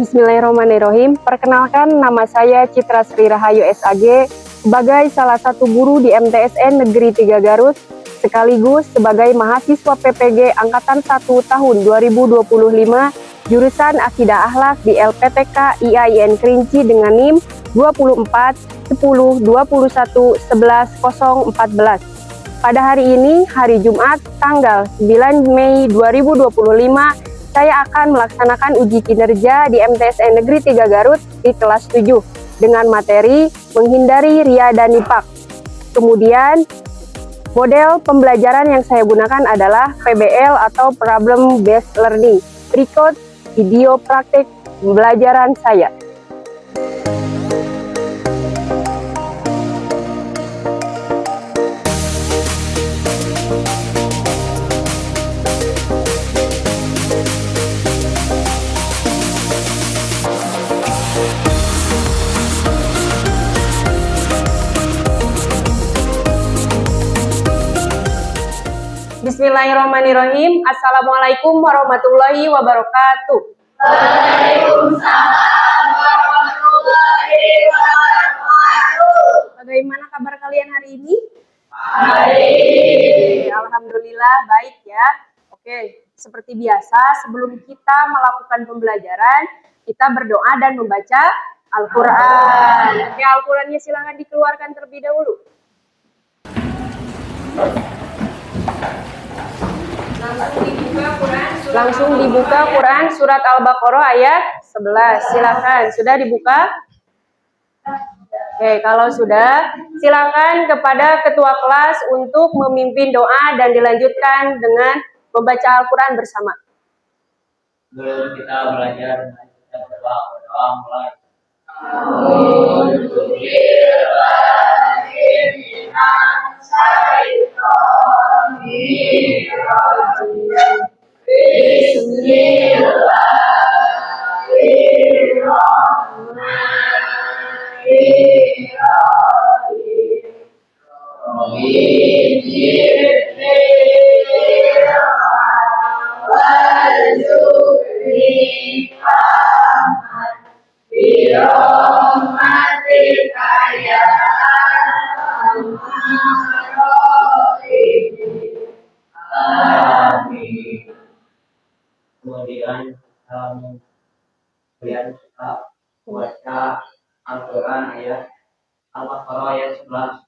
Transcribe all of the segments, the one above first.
Bismillahirrahmanirrahim. Perkenalkan, nama saya Citra Sri Rahayu SAG sebagai salah satu guru di MTSN Negeri 3 Garut, sekaligus sebagai mahasiswa PPG Angkatan 1 tahun 2025 jurusan Akidah Akhlak di LPTK IAIN Kerinci dengan NIM 24 10 21 11 014. Pada hari ini, hari Jumat, tanggal 9 Mei 2025, saya akan melaksanakan uji kinerja di MTSN Negeri 3 Garut di kelas 7 dengan materi menghindari ria dan nifak. Kemudian, model pembelajaran yang saya gunakan adalah PBL atau Problem Based Learning. Berikut video praktik pembelajaran saya. Bismillahirrahmanirrahim. Assalamualaikum warahmatullahi wabarakatuh. Waalaikumsalam warahmatullahi wabarakatuh. Bagaimana kabar kalian hari ini? Baik. Alhamdulillah baik ya. Oke, seperti biasa sebelum kita melakukan pembelajaran, kita berdoa dan membaca Al-Quran. Oke, Al-Qurannya silahkan dikeluarkan terlebih dahulu. Langsung dibuka Quran surat Al-Baqarah ayat 11. Silakan, sudah dibuka? Oke, kalau sudah, silakan kepada ketua kelas untuk memimpin doa dan dilanjutkan dengan membaca Al-Quran bersama. Sebelum kita belajar, kita berdoa mulai. Kemudian kalian kita baca Al-Quran ayat Al-Baqarah ayat 11.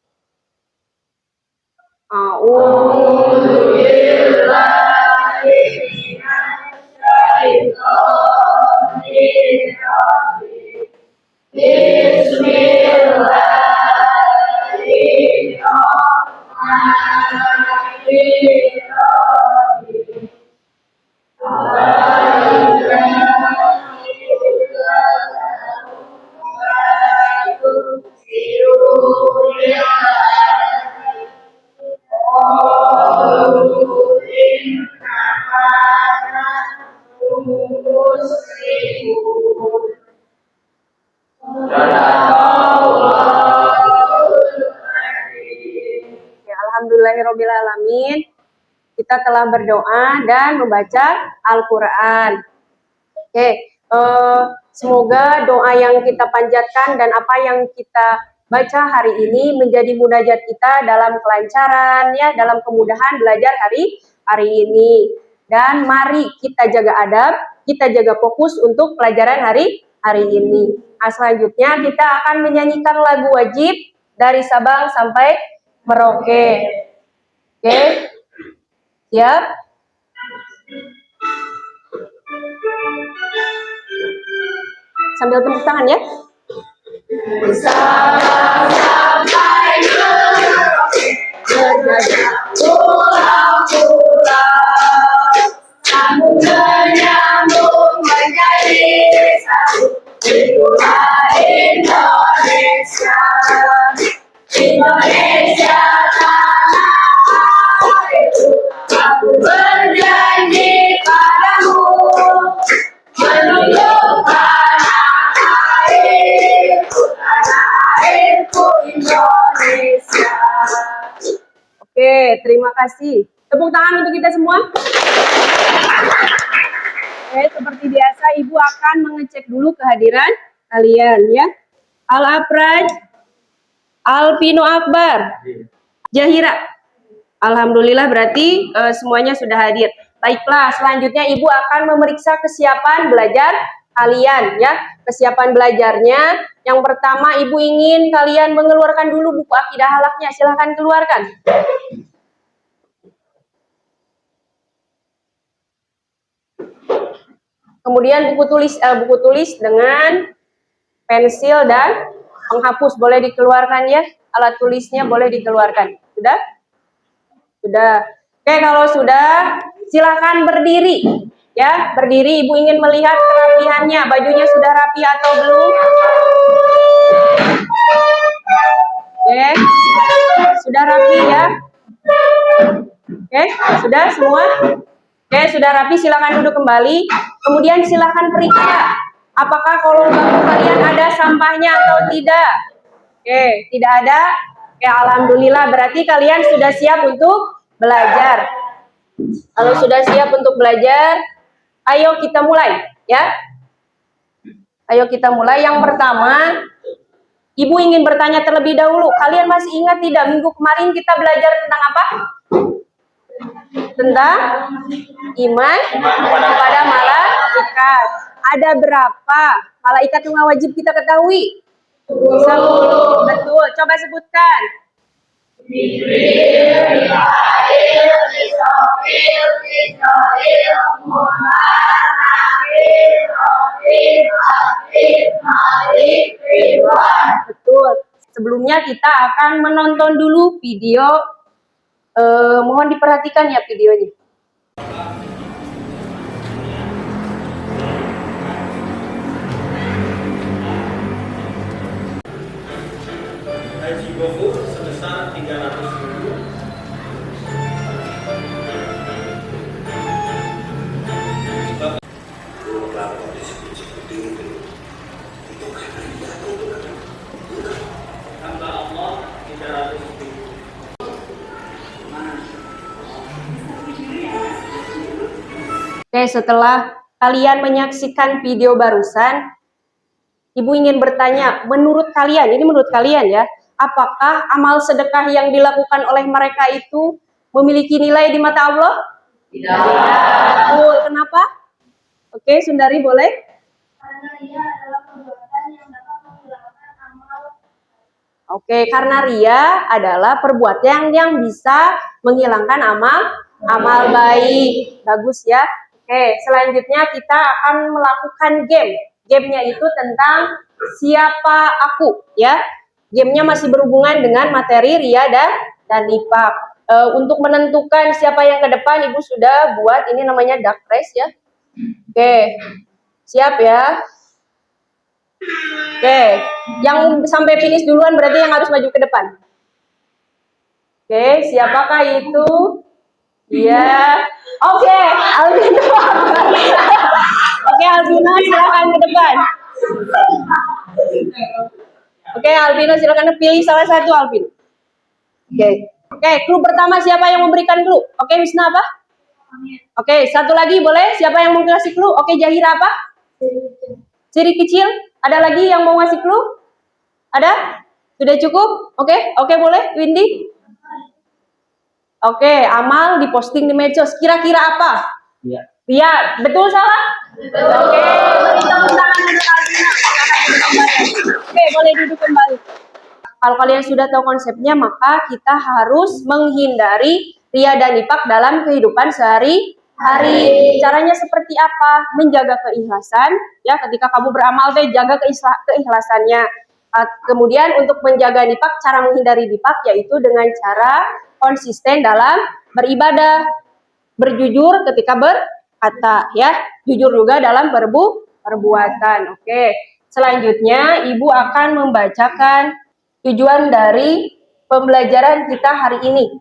Alhamdulillahirrahmanirrahim. Kita telah berdoa dan membaca Al-Quran. Oke, semoga doa yang kita panjatkan dan apa yang kita baca hari ini menjadi munajat kita dalam kelancaran, ya, dalam kemudahan belajar hari ini. Dan mari kita jaga adab, kita jaga fokus untuk pelajaran hari ini. Selanjutnya kita akan menyanyikan lagu wajib dari Sabang sampai Merauke. Oke, siap? Sambil tepuk tangan ya. Sabang sampai Merauke, bernada pulau-pulau, sambung menyambung menjadi satu. Itulah Indonesia, Indonesia tanah airku. Aku berjanji padamu menunjuk tanah airku Indonesia. Oke, terima kasih. Tepuk tangan untuk kita semua. Oke, seperti biasa Ibu akan mengecek dulu kehadiran kalian ya. Al-Apraj, Alvino Akbar, Jahira. Alhamdulillah berarti semuanya sudah hadir. Baiklah, selanjutnya Ibu akan memeriksa kesiapan belajar kalian ya. Kesiapan belajarnya yang pertama Ibu ingin kalian mengeluarkan dulu buku akidah halaknya. Silahkan keluarkan. Kemudian buku tulis dengan pensil dan penghapus boleh dikeluarkan ya. Alat tulisnya boleh dikeluarkan. Sudah? Sudah. Oke, kalau sudah silakan berdiri. Ya, berdiri. Ibu ingin melihat kerapihannya. Bajunya sudah rapi atau belum? Oke. Sudah rapi ya? Oke, sudah semua? Oke, sudah rapi, silakan duduk kembali. Kemudian silakan periksa apakah kolom bangku kalian ada sampahnya atau tidak. Oke, tidak ada. Oke, alhamdulillah berarti kalian sudah siap untuk belajar. Kalau sudah siap untuk belajar, ayo kita mulai ya. Ayo kita mulai. Yang pertama, Ibu ingin bertanya terlebih dahulu. Kalian masih ingat tidak minggu kemarin kita belajar tentang apa? Tentang iman kepada malaikat. Ada berapa malaikat yang wajib kita ketahui? 10. Betul. Coba sebutkan. Jibril, Mikail, Israfil, Mikail, Muhammad, Nabil, Rafiq, Atid, Malik, Ridwan. Betul. Sebelumnya kita akan menonton dulu video. Mohon diperhatikan ya videonya. Haji Gofur sebesar 300.000. Hamba Allah 300.000. Oke, setelah kalian menyaksikan video barusan, Ibu ingin bertanya, menurut kalian, ini menurut kalian ya, apakah amal sedekah yang dilakukan oleh mereka itu memiliki nilai di mata Allah? Tidak. Betul. Kenapa? Oke, Sundari boleh? Karena ia adalah perbuatan yang dapat menghilangkan amal. Oke, karena ria adalah perbuatan yang bisa menghilangkan amal baik. Bagus ya. Oke, selanjutnya kita akan melakukan game. Gamenya itu tentang siapa aku ya. Gamenya masih berhubungan dengan materi ria dan nifak. Untuk menentukan siapa yang ke depan, Ibu sudah buat ini namanya duck race ya. Oke, siap ya. Oke, yang sampai finish duluan berarti yang harus maju ke depan. Oke, siapakah itu? Iya. Oke, Albino. Oke, Albino silakan ke depan. Oke, Albino silakan pilih salah satu Albino. Oke, clue pertama siapa yang memberikan clue? Oke, Wisna apa? Oke, satu lagi boleh? Siapa yang mau kasih clue? Oke, Jahira apa? Ciri kecil. Ada lagi yang mau ngasih clue? Ada? Sudah cukup? Oke, boleh. Windy? Oke, amal diposting di medsos. Kira-kira apa? Iya. Iya, betul salah? Oke, beri tepuk tangan untuk Albina. Oke, boleh duduk kembali. Kalau kalian sudah tahu konsepnya, maka kita harus menghindari ria dan nifak dalam kehidupan sehari-hari. Caranya seperti apa? Menjaga keikhlasan. Ya, ketika kamu beramal, jaga keikhlasannya. Kemudian untuk menjaga nifak, cara menghindari nifak yaitu dengan cara konsisten dalam beribadah, berjujur ketika berkata, ya, jujur juga dalam perbuatan. Oke, selanjutnya Ibu akan membacakan tujuan dari pembelajaran kita hari ini.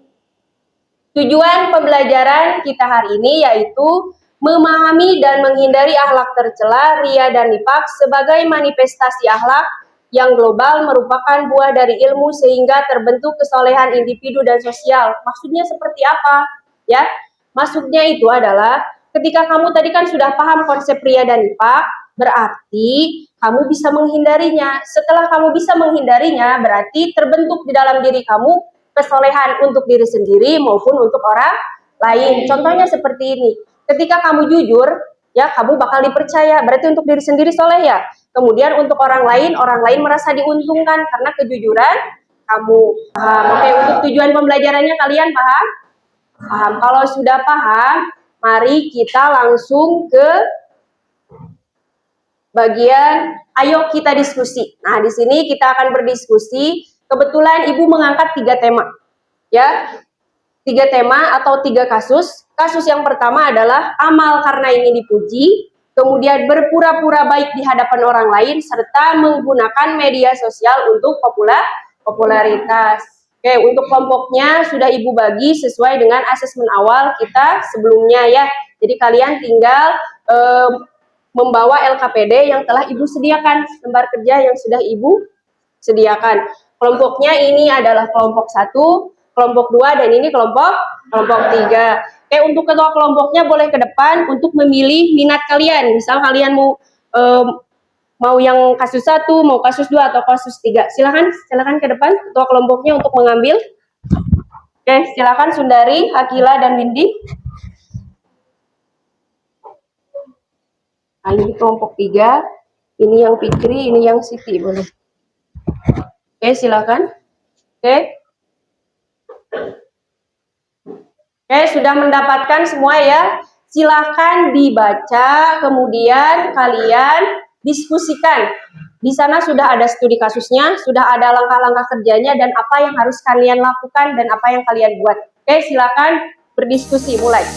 Tujuan pembelajaran kita hari ini yaitu memahami dan menghindari akhlak tercela, ria dan nifak sebagai manifestasi akhlak yang global merupakan buah dari ilmu sehingga terbentuk kesolehan individu dan sosial. Maksudnya seperti apa? Ya, maksudnya itu adalah ketika kamu tadi kan sudah paham konsep pria dan IPA, berarti kamu bisa menghindarinya. Setelah kamu bisa menghindarinya, berarti terbentuk di dalam diri kamu kesolehan untuk diri sendiri maupun untuk orang lain. Contohnya seperti ini. Ketika kamu jujur, ya kamu bakal dipercaya. Berarti untuk diri sendiri soleh ya. Kemudian untuk orang lain merasa diuntungkan karena kejujuran kamu. Paham? Oke, untuk tujuan pembelajarannya kalian paham? Paham. Kalau sudah paham, mari kita langsung ke bagian ayo kita diskusi. Nah, di sini kita akan berdiskusi. Kebetulan Ibu mengangkat 3 tema. Ya. 3 tema atau 3 kasus. Kasus yang pertama adalah amal karena ingin dipuji, kemudian berpura-pura baik di hadapan orang lain, serta menggunakan media sosial untuk popularitas. Oke, untuk kelompoknya sudah Ibu bagi sesuai dengan asesmen awal kita sebelumnya ya. Jadi kalian tinggal membawa LKPD yang telah Ibu sediakan, lembar kerja yang sudah Ibu sediakan. Kelompoknya ini adalah kelompok 1, kelompok 2, dan ini kelompok 3. Oke, untuk ketua kelompoknya boleh ke depan untuk memilih minat kalian. Misal kalian mau yang kasus 1, mau kasus 2, atau kasus 3. Silakan ke depan ketua kelompoknya untuk mengambil. Oke, silakan Sundari, Hakila, dan Windy. Nah, ini kelompok 3, ini yang Fikri, ini yang Siti, boleh. Oke, silakan. Oke, sudah mendapatkan semua ya. Silakan dibaca, kemudian kalian diskusikan. Di sana sudah ada studi kasusnya, sudah ada langkah-langkah kerjanya, dan apa yang harus kalian lakukan, dan apa yang kalian buat. Oke, silakan berdiskusi, mulai.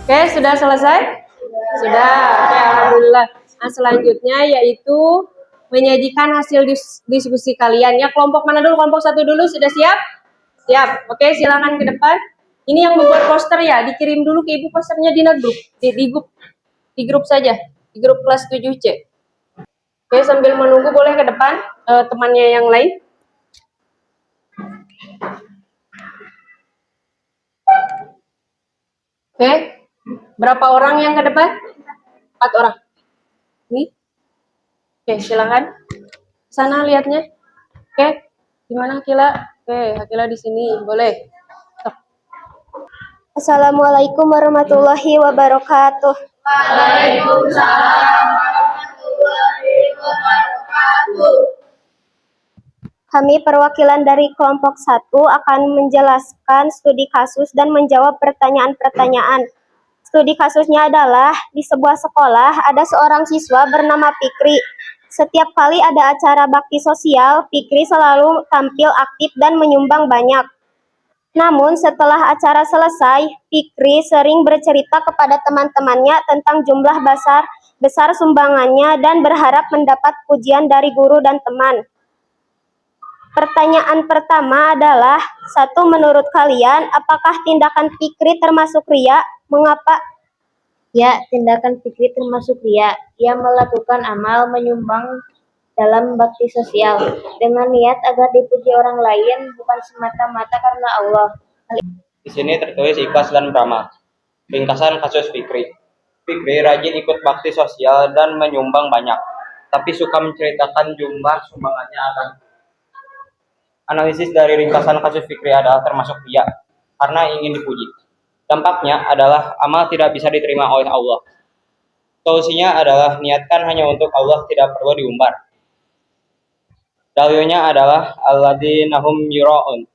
Oke, sudah selesai? Sudah. Oke, alhamdulillah. Nah, selanjutnya yaitu menyajikan hasil diskusi kalian. Ya, kelompok mana dulu? Kelompok 1 dulu, sudah siap? Siap. Oke, silakan ke depan. Ini yang membuat poster ya, dikirim dulu ke Ibu posternya di grup. Di grup saja, di grup kelas 7C. Oke, sambil menunggu boleh ke depan temannya yang lain. Oke, berapa orang yang ke depan? 4 orang. Ini. Oke, silakan. Sana lihatnya. Oke, gimana Hakila? Oke, Hakila di sini, boleh. Assalamualaikum warahmatullahi wabarakatuh. Waalaikumsalam warahmatullahi wabarakatuh. Kami perwakilan dari kelompok 1 akan menjelaskan studi kasus dan menjawab pertanyaan-pertanyaan. Studi kasusnya adalah di sebuah sekolah ada seorang siswa bernama Fikri. Setiap kali ada acara bakti sosial, Fikri selalu tampil aktif dan menyumbang banyak. Namun setelah acara selesai, Fikri sering bercerita kepada teman-temannya tentang jumlah besar sumbangannya dan berharap mendapat pujian dari guru dan teman. Pertanyaan pertama adalah, menurut kalian, apakah tindakan Fikri termasuk riya? Mengapa? Ya, tindakan Fikri termasuk riya. Ia melakukan amal menyumbang dalam bakti sosial dengan niat agar dipuji orang lain, bukan semata-mata karena Allah. Di sini tertulis ikhlas dan beramal. Ringkasan kasus Fikri. Fikri rajin ikut bakti sosial dan menyumbang banyak, tapi suka menceritakan jumlah sumbangannya akan. Analisis dari ringkasan kasus Fikri adalah termasuk riya karena ingin dipuji. Dampaknya adalah amal tidak bisa diterima oleh Allah. Solusinya adalah niatkan hanya untuk Allah, tidak perlu diumbar. Dalilnya adalah alladzina hum yura'un,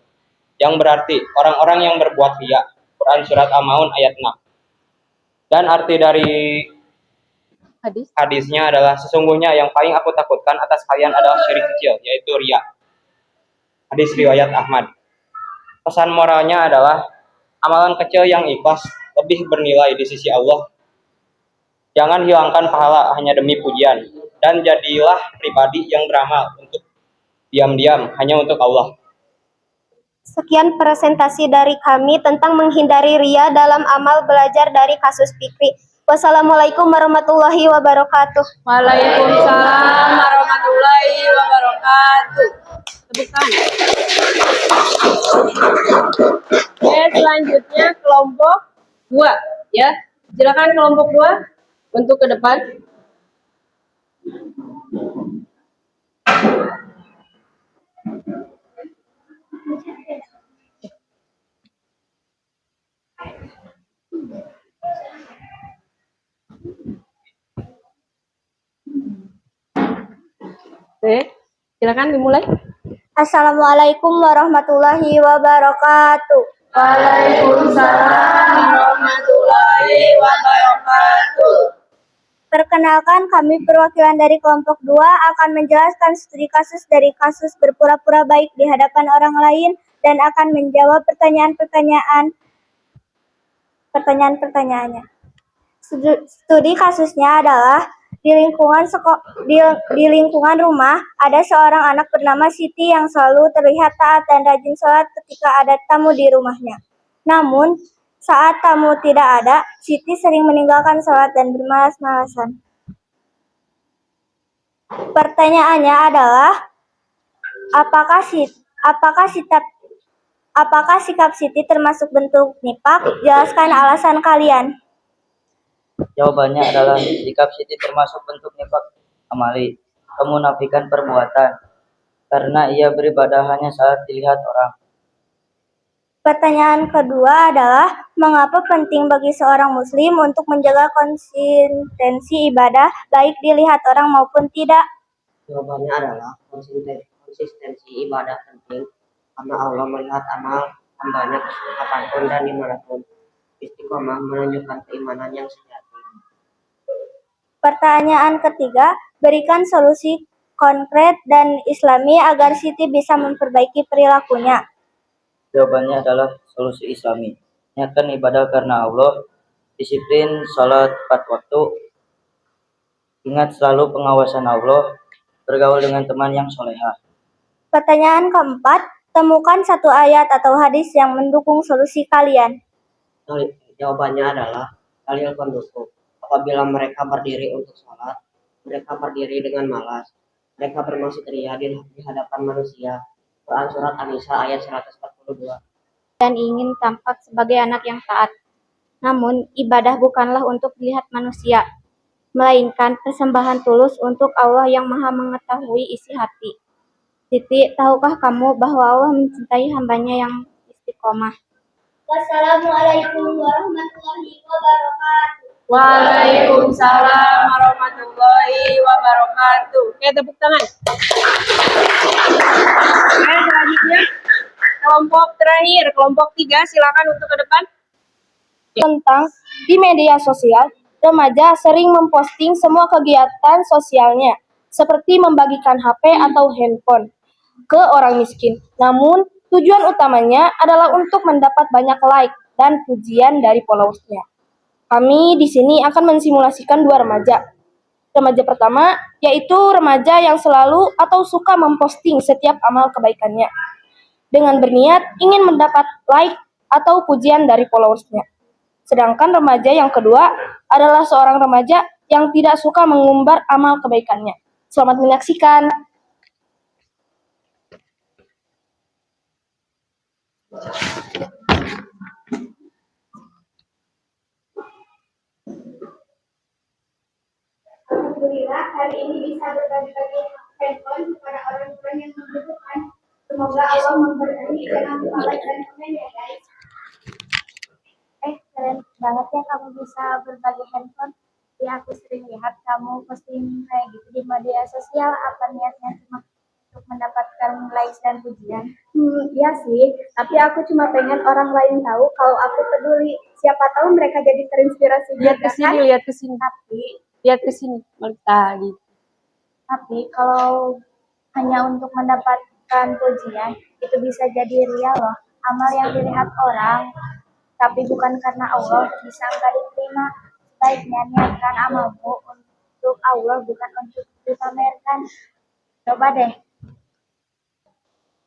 yang berarti orang-orang yang berbuat riya. Quran surat Al-Maun ayat 6. Dan arti dari hadisnya adalah, sesungguhnya yang paling aku takutkan atas kalian adalah syirik kecil, yaitu riya. Hadis riwayat Ahmad. Pesan moralnya adalah amalan kecil yang ikhlas lebih bernilai di sisi Allah. Jangan hilangkan pahala hanya demi pujian, dan jadilah pribadi yang beramal untuk diam-diam hanya untuk Allah. Sekian presentasi dari kami tentang menghindari riya dalam amal belajar dari kasus Fikri. Wassalamualaikum warahmatullahi wabarakatuh. Waalaikumsalam warahmatullahi wabarakatuh. Tepuk tangan. Oke, selanjutnya kelompok 2 ya. Silakan kelompok 2 untuk ke depan. Oke, silakan dimulai. Assalamualaikum warahmatullahi wabarakatuh. Waalaikumsalam warahmatullahi wabarakatuh. Perkenalkan, kami perwakilan dari kelompok 2 akan menjelaskan studi kasus dari kasus berpura-pura baik di hadapan orang lain dan akan menjawab pertanyaan-pertanyaannya. Studi kasusnya adalah di lingkungan rumah ada seorang anak bernama Siti yang selalu terlihat taat dan rajin sholat ketika ada tamu di rumahnya. Namun, saat tamu tidak ada, Siti sering meninggalkan sholat dan bermalas-malasan. Pertanyaannya adalah, apakah sikap Siti termasuk bentuk nifaq? Jelaskan alasan kalian. Jawabannya adalah sikap Siti termasuk bentuk nifaq amali, kemunafikan perbuatan, karena ia beribadah hanya saat dilihat orang. Pertanyaan kedua adalah, mengapa penting bagi seorang muslim untuk menjaga konsistensi ibadah, baik dilihat orang maupun tidak? Jawabannya adalah konsistensi ibadah penting karena Allah melihat amal hambanya kapanpun dan dimanapun. Istiqomah menunjukkan keimanan yang sejati. Pertanyaan ketiga, berikan solusi konkret dan islami agar Siti bisa memperbaiki perilakunya. Jawabannya adalah solusi islami. Niatkan ibadah karena Allah, disiplin sholat tepat waktu, ingat selalu pengawasan Allah, bergaul dengan teman yang solehah. Pertanyaan keempat, temukan satu ayat atau hadis yang mendukung solusi kalian. Jawabannya adalah dalil pendukung. Apabila mereka berdiri untuk sholat, mereka berdiri dengan malas. Mereka bermaksud riya di hadapan manusia. Quran surat An-Nisa ayat 142. Dan ingin tampak sebagai anak yang taat. Namun, ibadah bukanlah untuk dilihat manusia, melainkan persembahan tulus untuk Allah yang Maha mengetahui isi hati. Siti, tahukah kamu bahwa Allah mencintai hambanya yang istiqomah? Wassalamualaikum warahmatullahi wabarakatuh. Waalaikumsalam warahmatullahi wabarakatuh. Oke, tepuk tangan. Oke, selanjutnya kelompok terakhir, kelompok 3, silakan untuk ke depan. Tentang di media sosial, remaja sering memposting semua kegiatan sosialnya. seperti membagikan HP atau handphone ke orang miskin. Namun, tujuan utamanya adalah untuk mendapat banyak like dan pujian dari followersnya. Kami di sini akan mensimulasikan dua remaja. Remaja pertama yaitu remaja yang selalu atau suka memposting setiap amal kebaikannya dengan berniat ingin mendapat like atau pujian dari followersnya. Sedangkan remaja yang kedua adalah seorang remaja yang tidak suka mengumbar amal kebaikannya. Selamat menyaksikan. Alhamdulillah hari ini bisa berbagi-bagi handphone kepada orang-orang yang membutuhkan. Semoga Allah memberkati dengan like dan komen ya guys. Keren banget ya kamu bisa berbagi handphone. Ya, aku sering lihat kamu posting kayak gitu di media sosial. Apa niatnya cuma untuk mendapatkan likes dan pujian? Iya sih, tapi aku cuma pengen orang lain tahu kalau aku peduli. Siapa tahu mereka jadi terinspirasi juga kan? Lihat ke sini. Lihat ke sini, Malta gitu. Tapi kalau hanya untuk mendapatkan pujian, itu bisa jadi ria loh. Amal yang dilihat orang, tapi bukan karena Allah, bisa nggak diterima. Baiknya niatkan amalmu untuk Allah, bukan untuk dipamerkan. Coba deh.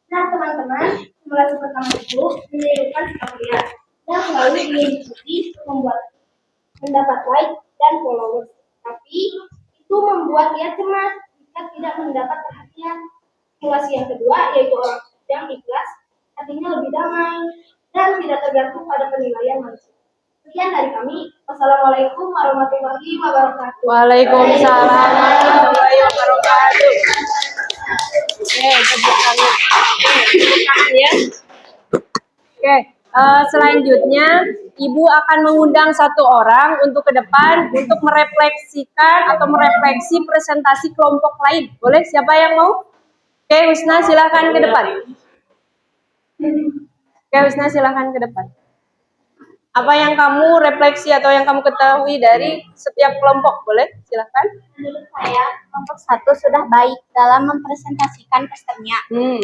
Nah teman-teman, simulasi pertama itu menirukan sikap ria yang selalu ingin dipuji mendapat like dan followers. Tapi itu membuat dia cemas jika tidak mendapat perhatian. Simulasi yang kedua yaitu orang yang ikhlas, hatinya lebih damai dan tidak tergantung pada penilaian manusia. Sekian dari kami. Wassalamualaikum warahmatullahi wabarakatuh. Waalaikumsalam warahmatullahi wabarakatuh. Tepuk tangan ya. Selanjutnya Ibu akan mengundang satu orang untuk ke depan untuk merefleksikan atau merefleksi presentasi kelompok lain. Boleh? Siapa yang mau? Husna silahkan ke depan. Husna silahkan ke depan. Apa yang kamu refleksi atau yang kamu ketahui dari setiap kelompok? Boleh? Silahkan. Menurut saya, kelompok 1 sudah baik dalam mempresentasikan posternya.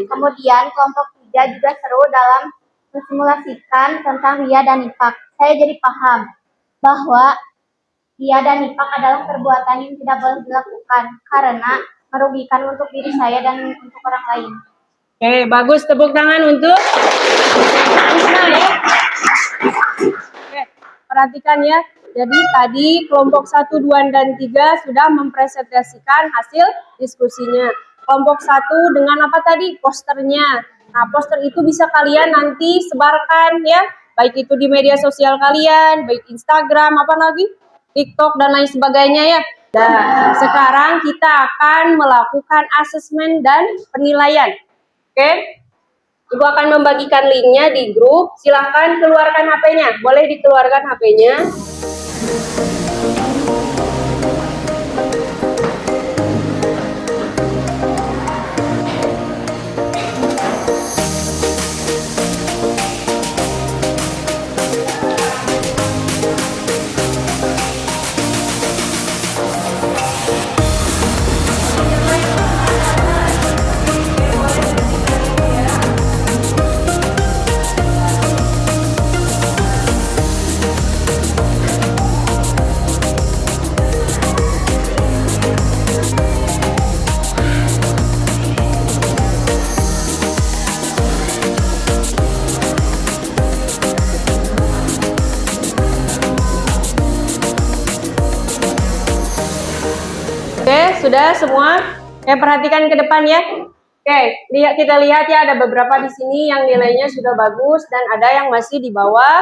Kemudian kelompok 3 juga seru dalam mensimulasikan tentang ria dan nifak. Saya jadi paham bahwa ria dan nifak adalah perbuatan yang tidak boleh dilakukan karena merugikan untuk diri saya dan untuk orang lain. Bagus. Tepuk tangan untuk Husna ya. Perhatikan ya. Jadi tadi kelompok 1, 2, dan 3 sudah mempresentasikan hasil diskusinya. Kelompok 1 dengan apa tadi? Posternya. Nah, poster itu bisa kalian nanti sebarkan ya, baik itu di media sosial kalian, baik Instagram, apa lagi? TikTok dan lain sebagainya ya. Nah, sekarang kita akan melakukan asesmen dan penilaian. Oke? Ibu akan membagikan linknya di grup. Silahkan keluarkan HP-nya. Boleh dikeluarkan HP-nya. Sudah semua? Perhatikan ke depan ya. Kita lihat ya, ada beberapa di sini yang nilainya sudah bagus dan ada yang masih di bawah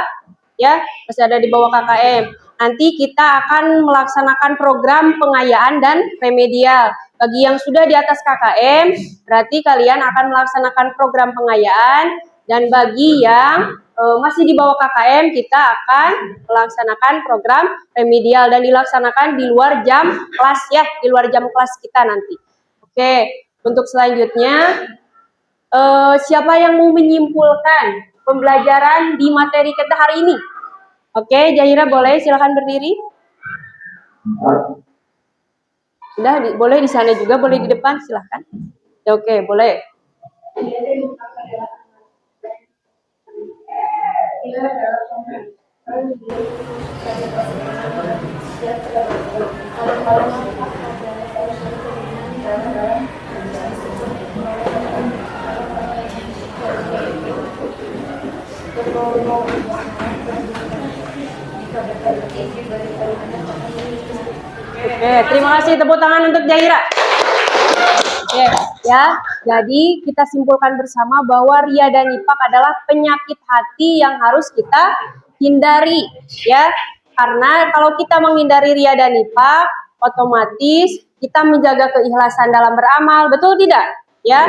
ya, masih ada di bawah KKM. Nanti kita akan melaksanakan program pengayaan dan remedial. Bagi yang sudah di atas KKM, berarti kalian akan melaksanakan program pengayaan, dan bagi yang masih di bawah KKM, kita akan melaksanakan program remedial dan dilaksanakan di luar jam kelas ya, di luar jam kelas kita nanti. Oke, untuk selanjutnya siapa yang mau menyimpulkan pembelajaran di materi kita hari ini? Oke, Jahira boleh silakan berdiri. Udah, boleh di sana juga, boleh di depan, silahkan. Ya, oke, boleh. Oke, terima kasih, tepuk tangan untuk Jaira. Oke, ya. Jadi kita simpulkan bersama bahwa ria dan nifak adalah penyakit hati yang harus kita hindari, ya. Karena kalau kita menghindari ria dan nifak, otomatis kita menjaga keikhlasan dalam beramal, betul tidak? Ya.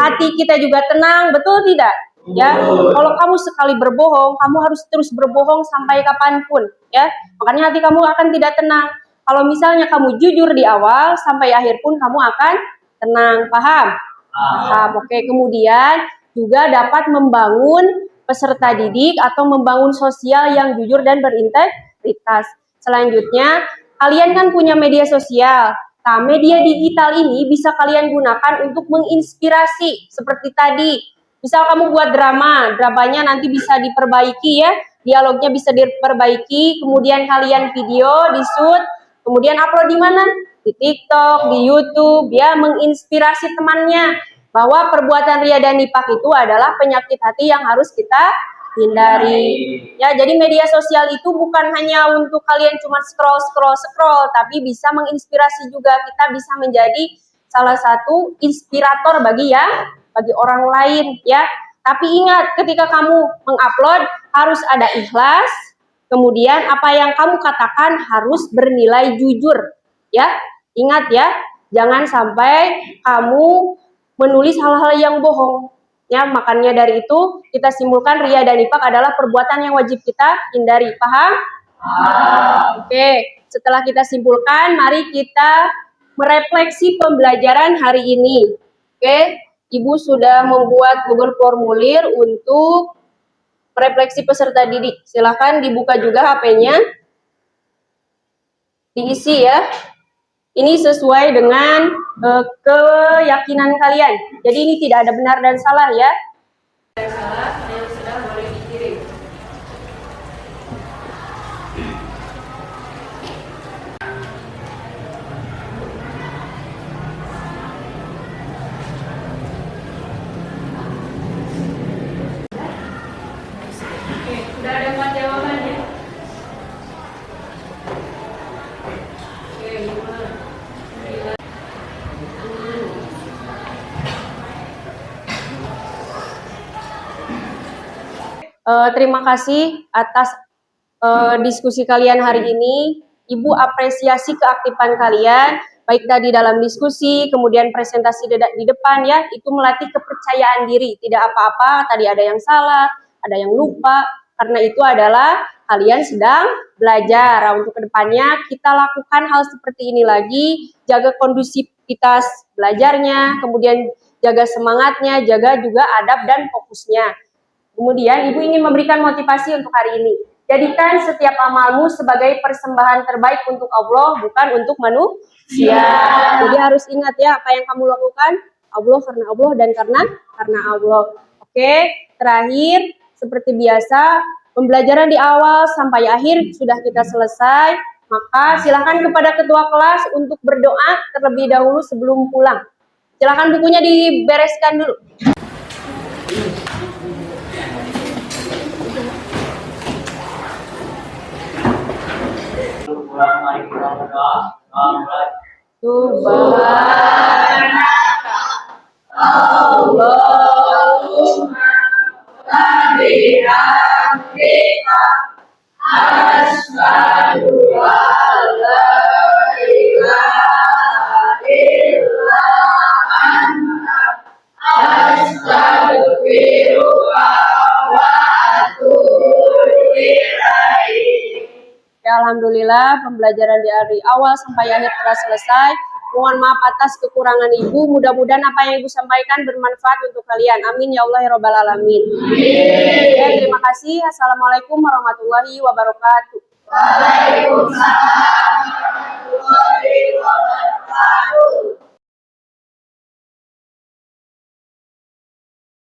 Hati kita juga tenang, betul tidak? Ya. Kalau kamu sekali berbohong, kamu harus terus berbohong sampai kapanpun, ya. Makanya hati kamu akan tidak tenang. Kalau misalnya kamu jujur di awal, sampai akhir pun kamu akan tenang, paham? Paham. Oke, kemudian juga dapat membangun peserta didik atau membangun sosial yang jujur dan berintegritas. Selanjutnya, kalian kan punya media sosial. Nah, media digital ini bisa kalian gunakan untuk menginspirasi seperti tadi. Misal kamu buat dramanya nanti bisa diperbaiki ya, dialognya bisa diperbaiki, kemudian kalian video, di-shoot, kemudian upload di mana? Di TikTok, di YouTube, ya, menginspirasi temannya bahwa perbuatan ria dan nifak itu adalah penyakit hati yang harus kita hindari. Ya, jadi media sosial itu bukan hanya untuk kalian cuma scroll, tapi bisa menginspirasi juga. Kita bisa menjadi salah satu inspirator bagi orang lain, ya. Tapi ingat, ketika kamu mengupload harus ada ikhlas. Kemudian apa yang kamu katakan harus bernilai jujur, ya. Ingat ya, jangan sampai kamu menulis hal-hal yang bohong. Ya, makanya dari itu kita simpulkan ria dan nifak adalah perbuatan yang wajib kita hindari. Paham? Oke, setelah kita simpulkan, mari kita merefleksi pembelajaran hari ini. Oke, Ibu sudah membuat Google formulir untuk refleksi peserta didik. Silahkan dibuka juga HP-nya. Diisi ya. Ini sesuai dengan keyakinan kalian. Jadi ini tidak ada benar dan salah ya. Yang salah, yang sudah boleh dikirim. Oke, sudah ada 4 jawaban ya. Oke, 5. Terima kasih atas diskusi kalian hari ini. Ibu apresiasi keaktifan kalian, baik tadi dalam diskusi, kemudian presentasi di depan ya, itu melatih kepercayaan diri. Tidak apa-apa, tadi ada yang salah, ada yang lupa, karena itu adalah kalian sedang belajar. Untuk kedepannya kita lakukan hal seperti ini lagi, jaga kondusivitas belajarnya, kemudian jaga semangatnya, jaga juga adab dan fokusnya. Kemudian Ibu ingin memberikan motivasi untuk hari ini. Jadikan setiap amalmu sebagai persembahan terbaik untuk Allah, bukan untuk manusia. Jadi harus ingat ya, apa yang kamu lakukan, Allah karena Allah dan karena Allah. Oke, terakhir seperti biasa, pembelajaran di awal sampai akhir sudah kita selesai. Maka silakan kepada ketua kelas untuk berdoa terlebih dahulu sebelum pulang. Silakan bukunya dibereskan dulu. Subhanaka Allahumma wa bihamdika asyhadu an la ilaha illa anta astaghfiruka wa atubu ilaik. Ya, alhamdulillah pembelajaran di hari awal sampai akhir telah selesai. Mohon maaf atas kekurangan Ibu. Mudah-mudahan apa yang Ibu sampaikan bermanfaat untuk kalian. Amin ya Allah ya Rabbal Alamin. Ya, terima kasih. Assalamualaikum warahmatullahi wabarakatuh. Waalaikumsalam warahmatullahi wabarakatuh.